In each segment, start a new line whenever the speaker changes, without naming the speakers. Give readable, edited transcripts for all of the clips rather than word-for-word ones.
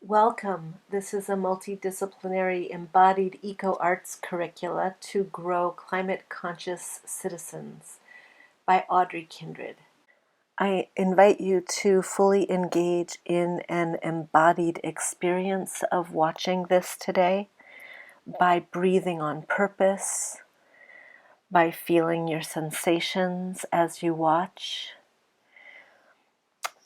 Welcome. This is a multidisciplinary embodied eco-arts curricula to grow climate-conscious citizens by Audrey Kindred. I invite you to fully engage in an embodied experience of watching this today by breathing on purpose, by feeling your sensations as you watch,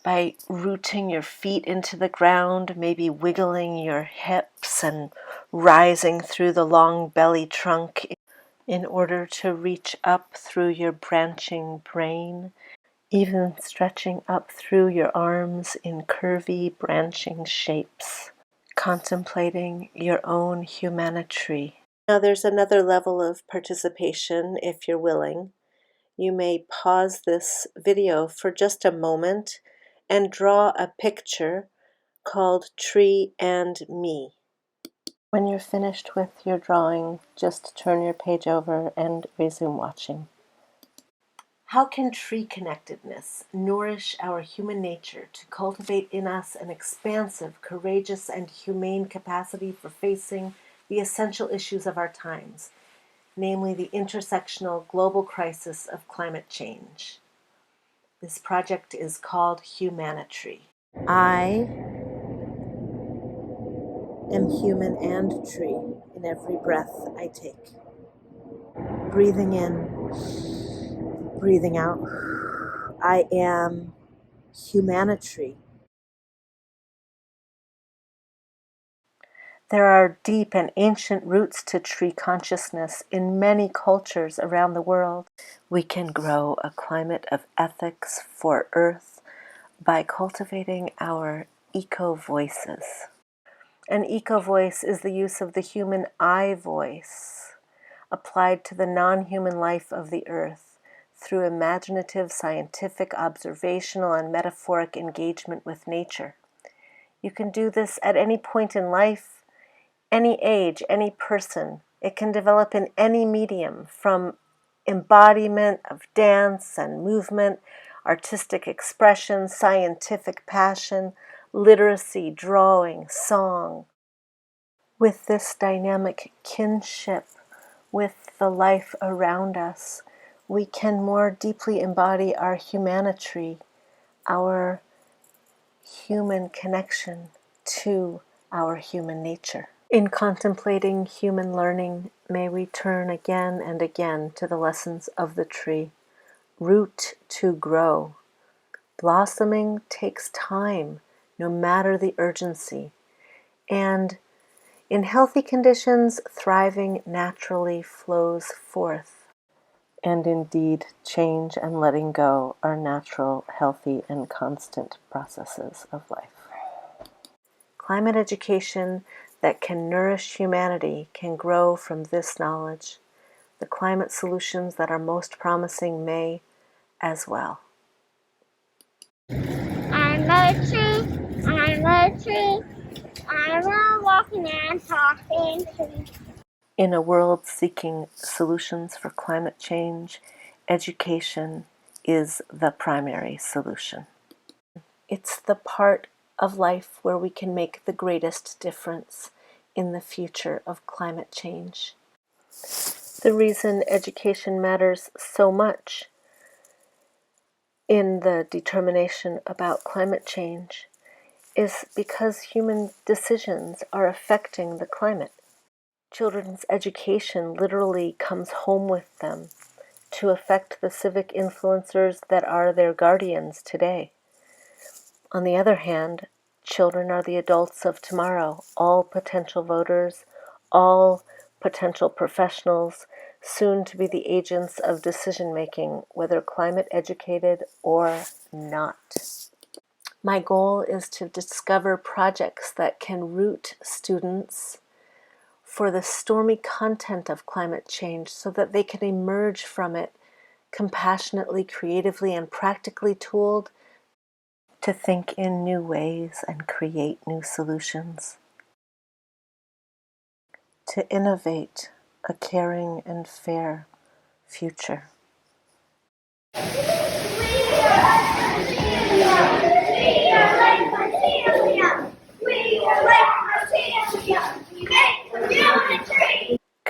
by rooting your feet into the ground, maybe wiggling your hips and rising through the long belly trunk in order to reach up through your branching brain, even stretching up through your arms in curvy branching shapes, contemplating your own humanity. Now there's another level of participation if you're willing. You may pause this video for just a moment and draw a picture called Tree and Me. When you're finished with your drawing, just turn your page over and resume watching. How can tree connectedness nourish our human nature to cultivate in us an expansive, courageous, and humane capacity for facing the essential issues of our times, namely the intersectional global crisis of climate change? This project is called Humanity. I am human and tree in every breath I take. Breathing in, breathing out. I am humanity. There are deep and ancient roots to tree consciousness in many cultures around the world. We can grow a climate of ethics for Earth by cultivating our eco-voices. An eco-voice is the use of the human I voice applied to the non-human life of the Earth through imaginative, scientific, observational, and metaphoric engagement with nature. You can do this at any point in life, any age, any person. It can develop in any medium, from embodiment of dance and movement, artistic expression, scientific passion, literacy, drawing, song. With this dynamic kinship with the life around us, we can more deeply embody our humanity, our human connection to our human nature. In contemplating human learning, may we turn again and again to the lessons of the tree. Root to grow. Blossoming takes time, no matter the urgency. And in healthy conditions, thriving naturally flows forth. And indeed, change and letting go are natural, healthy, and constant processes of life. Climate education that can nourish humanity can grow from this knowledge. The climate solutions that are most promising may as well.
I'm a tree, I'm a tree, I'm a walking and talking tree.
In a world seeking solutions for climate change, education is the primary solution. It's the part of life where we can make the greatest difference in the future of climate change. The reason education matters so much in the determination about climate change is because human decisions are affecting the climate. Children's education literally comes home with them to affect the civic influencers that are their guardians today. On the other hand, children are the adults of tomorrow, all potential voters, all potential professionals, soon to be the agents of decision-making, whether climate educated or not. My goal is to discover projects that can root students for the stormy content of climate change so that they can emerge from it compassionately, creatively, and practically tooled to think in new ways and create new solutions, to innovate a caring and fair future.
We are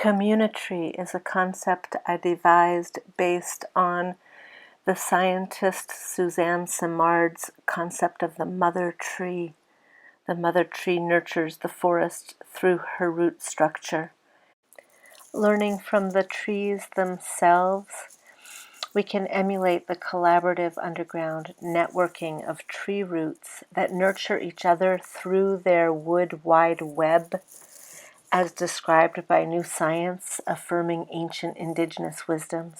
Community is a concept I devised based on the scientist Suzanne Simard's concept of the mother tree. The mother tree nurtures the forest through her root structure. Learning from the trees themselves, we can emulate the collaborative underground networking of tree roots that nurture each other through their wood wide web, as described by new science affirming ancient indigenous wisdoms.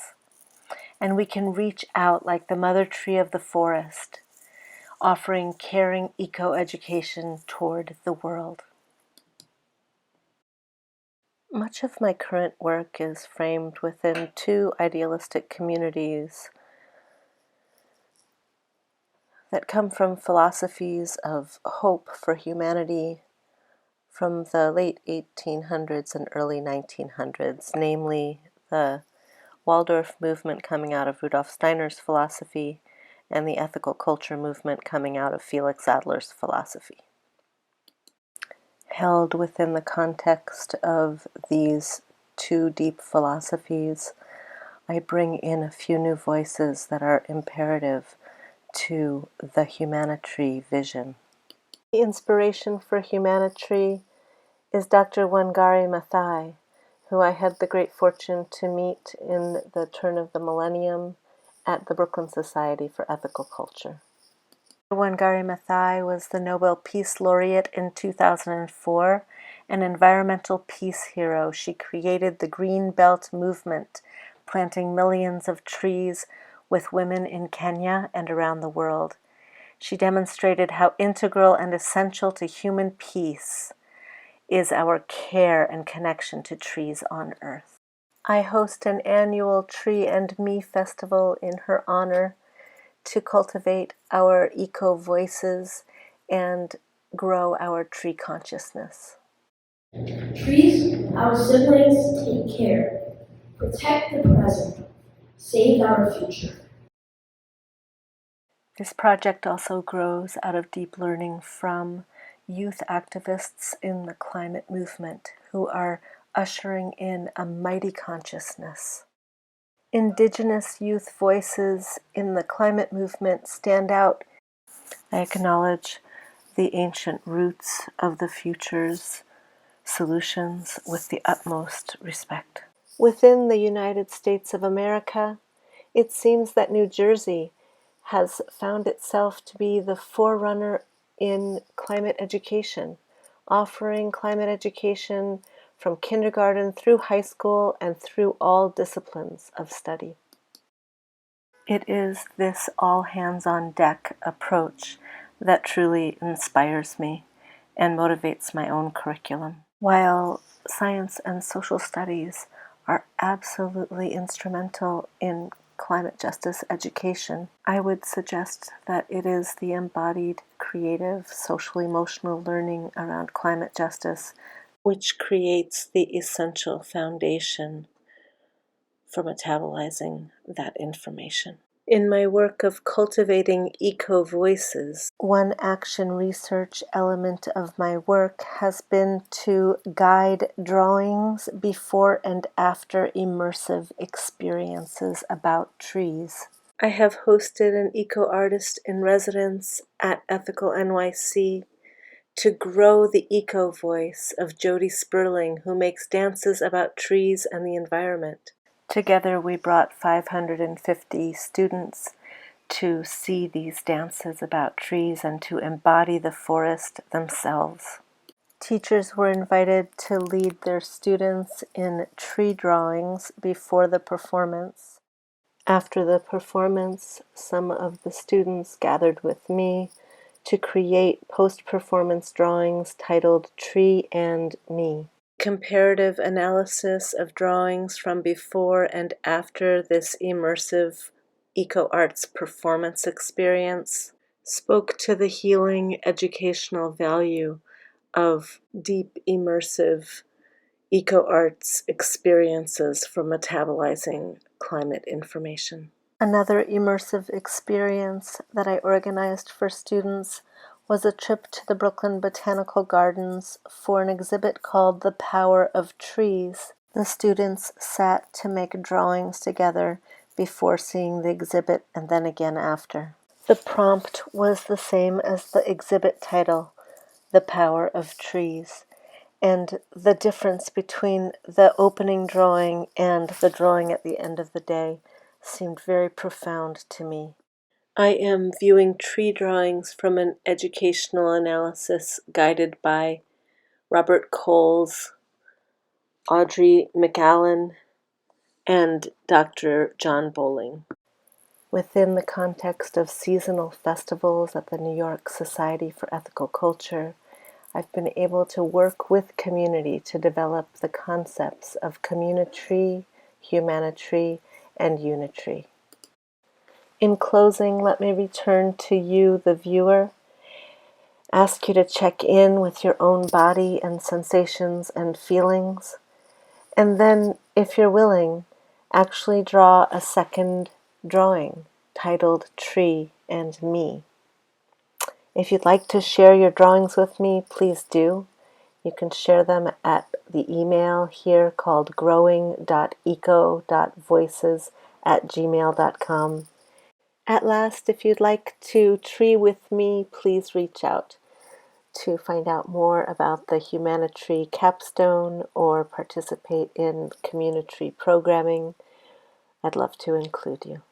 And we can reach out like the mother tree of the forest, offering caring eco-education toward the world. Much of my current work is framed within two idealistic communities that come from philosophies of hope for humanity from the late 1800s and early 1900s, namely the Waldorf movement coming out of Rudolf Steiner's philosophy and the ethical culture movement coming out of Felix Adler's philosophy. Held within the context of these two deep philosophies, I bring in a few new voices that are imperative to the humanitry vision. The inspiration for humanitry is Dr. Wangari Maathai, who I had the great fortune to meet in the turn of the millennium at the Brooklyn Society for Ethical Culture. Wangari Maathai was the Nobel Peace Laureate in 2004, an environmental peace hero. She created the Green Belt movement, planting millions of trees with women in Kenya and around the world. She demonstrated how integral and essential to human peace is our care and connection to trees on Earth. I host an annual Tree and Me festival in her honor to cultivate our eco-voices and grow our tree consciousness.
Trees, our siblings, take care. Protect the present. Save our future.
This project also grows out of deep learning from youth activists in the climate movement who are ushering in a mighty consciousness. Indigenous youth voices in the climate movement stand out. I acknowledge the ancient roots of the future's solutions with the utmost respect. Within the United States of America, it seems that New Jersey has found itself to be the forerunner in climate education, offering climate education from kindergarten through high school and through all disciplines of study. It is this all-hands-on-deck approach that truly inspires me and motivates my own curriculum. While science and social studies are absolutely instrumental in climate justice education, I would suggest that it is the embodied, creative, social-emotional learning around climate justice which creates the essential foundation for metabolizing that information. In my work of cultivating eco-voices, one action research element of my work has been to guide drawings before and after immersive experiences about trees. I have hosted an eco-artist in residence at Ethical NYC to grow the eco-voice of Jody Sperling, who makes dances about trees and the environment. Together we brought 550 students to see these dances about trees and to embody the forest themselves. Teachers were invited to lead their students in tree drawings before the performance. After the performance, some of the students gathered with me to create post-performance drawings titled Tree and Me. Comparative analysis of drawings from before and after this immersive eco-arts performance experience spoke to the healing educational value of deep immersive eco-arts experiences for metabolizing climate information. Another immersive experience that I organized for students was a trip to the Brooklyn Botanical Gardens for an exhibit called The Power of Trees. The students sat to make drawings together before seeing the exhibit and then again after. The prompt was the same as the exhibit title, The Power of Trees, and the difference between the opening drawing and the drawing at the end of the day seemed very profound to me. I am viewing tree drawings from an educational analysis guided by Robert Coles, Audrey McAllen, and Dr. John Bowling. Within the context of seasonal festivals at the New York Society for Ethical Culture, I've been able to work with community to develop the concepts of community, humanity, and unitry. In closing, let me return to you, the viewer, ask you to check in with your own body and sensations and feelings, and then, if you're willing, actually draw a second drawing titled Tree and Me. If you'd like to share your drawings with me, please do. You can share them at the email here called growing.eco.voices@gmail.com. At last, if you'd like to tree with me, please reach out to find out more about the Humanitry capstone or participate in community programming. I'd love to include you.